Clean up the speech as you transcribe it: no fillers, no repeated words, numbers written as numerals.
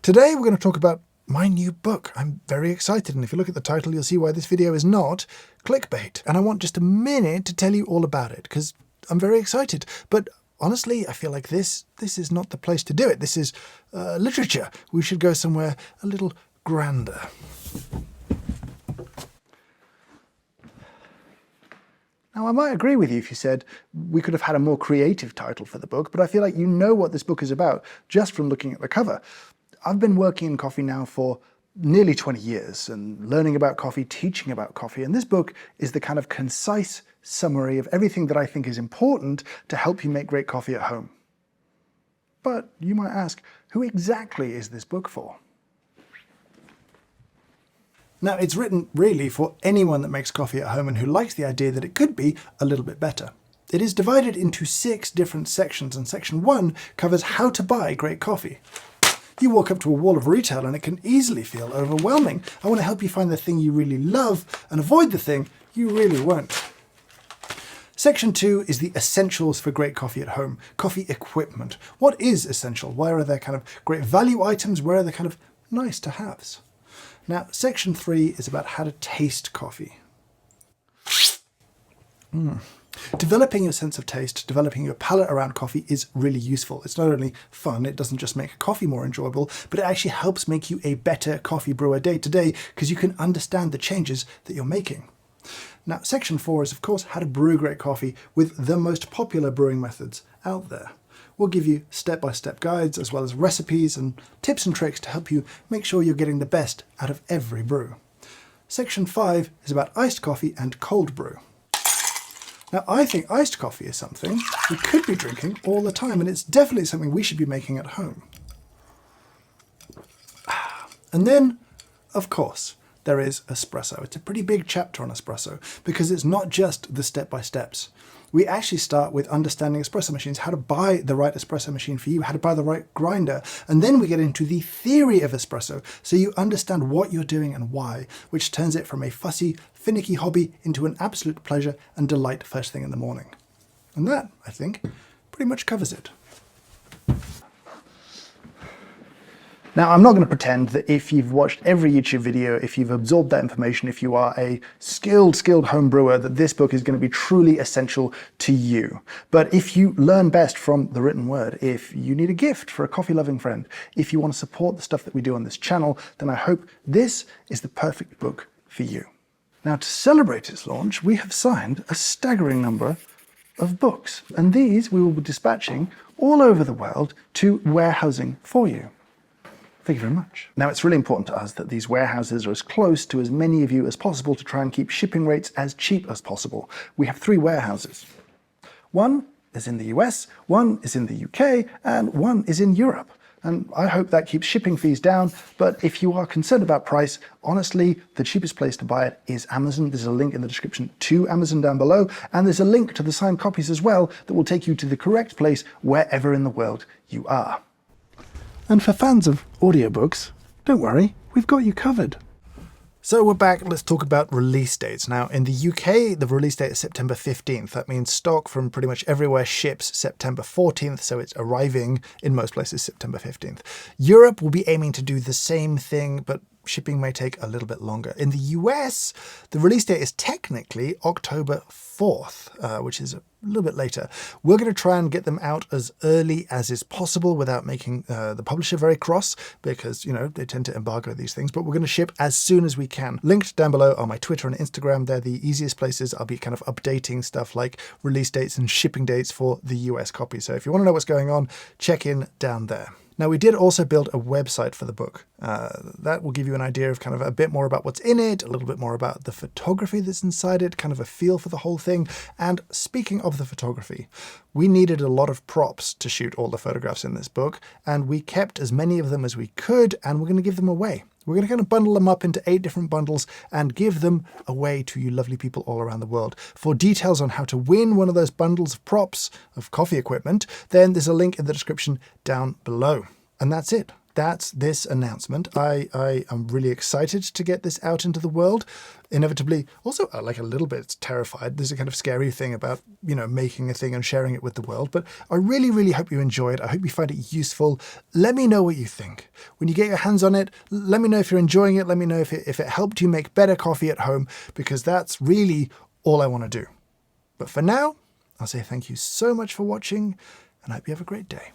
Today we're going to talk about my new book. I'm very excited, and if you look at the title you'll see why this video is not clickbait. And I want just a minute to tell you all about it because I'm very excited. But honestly, I feel like this is not the place to do it. This is literature. We should go somewhere a little grander. Now, I might agree with you if you said we could have had a more creative title for the book, but I feel like you know what this book is about just from looking at the cover. I've been working in coffee now for nearly 20 years and learning about coffee, teaching about coffee, and this book is the kind of concise summary of everything that I think is important to help you make great coffee at home. But you might ask, who exactly is this book for? Now, it's written really for anyone that makes coffee at home and who likes the idea that it could be a little bit better. It is divided into 6 different sections, and section 1 covers how to buy great coffee. You walk up to a wall of retail and it can easily feel overwhelming. I want to help you find the thing you really love and avoid the thing you really won't. Section 2 is the essentials for great coffee at home. Coffee equipment. What is essential? Where are there kind of great value items? Where are there kind of nice to haves? Now, section 3 is about how to taste coffee. Developing your sense of taste, developing your palate around coffee is really useful. It's not only fun, it doesn't just make coffee more enjoyable, but it actually helps make you a better coffee brewer day to day because you can understand the changes that you're making. Now, section 4 is, of course, how to brew great coffee with the most popular brewing methods out there. We'll give you step-by-step guides as well as recipes and tips and tricks to help you make sure you're getting the best out of every brew. Section 5 is about iced coffee and cold brew. Now, I think iced coffee is something we could be drinking all the time, and it's definitely something we should be making at home. And then, of course, there is espresso. It's a pretty big chapter on espresso because it's not just the step-by-steps. We actually start with understanding espresso machines, how to buy the right espresso machine for you, how to buy the right grinder, and then we get into the theory of espresso, so you understand what you're doing and why, which turns it from a fussy, finicky hobby into an absolute pleasure and delight first thing in the morning. And that, I think, pretty much covers it. Now, I'm not going to pretend that if you've watched every YouTube video, if you've absorbed that information, if you are a skilled home brewer, that this book is going to be truly essential to you. But if you learn best from the written word, if you need a gift for a coffee-loving friend, if you want to support the stuff that we do on this channel, then I hope this is the perfect book for you. Now, to celebrate its launch, we have signed a staggering number of books, and these we will be dispatching all over the world to warehousing for you. Thank you very much. Now, it's really important to us that these warehouses are as close to as many of you as possible to try and keep shipping rates as cheap as possible. We have 3 warehouses. One is in the US, one is in the UK, and one is in Europe. And I hope that keeps shipping fees down, but if you are concerned about price, honestly, the cheapest place to buy it is Amazon. There's a link in the description to Amazon down below, and there's a link to the signed copies as well that will take you to the correct place wherever in the world you are. And for fans of audiobooks, don't worry, we've got you covered. So we're back, let's talk about release dates. Now, in the UK, the release date is September 15th. That means stock from pretty much everywhere ships September 14th, so it's arriving in most places September 15th. Europe will be aiming to do the same thing, but shipping may take a little bit longer. In the US, the release date is technically October 4th, which is a little bit later. We're going to try and get them out as early as is possible without making the publisher very cross because, you know, they tend to embargo these things, but we're going to ship as soon as we can. Linked down below are my Twitter and Instagram. They're the easiest places. I'll be kind of updating stuff like release dates and shipping dates for the US copy. So if you want to know what's going on, check in down there. Now, we did also build a website for the book. That will give you an idea of kind of a bit more about what's in it, a little bit more about the photography that's inside it, kind of a feel for the whole thing. And speaking of the photography, we needed a lot of props to shoot all the photographs in this book, and we kept as many of them as we could, and we're going to give them away. We're going to kind of bundle them up into 8 different bundles and give them away to you lovely people all around the world. For details on how to win one of those bundles of props, of coffee equipment, then there's a link in the description down below. And that's it. that's this announcement. I am really excited to get this out into the world. Inevitably, also like a little bit terrified. There's a kind of scary thing about, making a thing and sharing it with the world. But I really, really hope you enjoy it. I hope you find it useful. Let me know what you think. When you get your hands on it, let me know if you're enjoying it. Let me know if it helped you make better coffee at home, because that's really all I want to do. But for now, I'll say thank you so much for watching, and I hope you have a great day.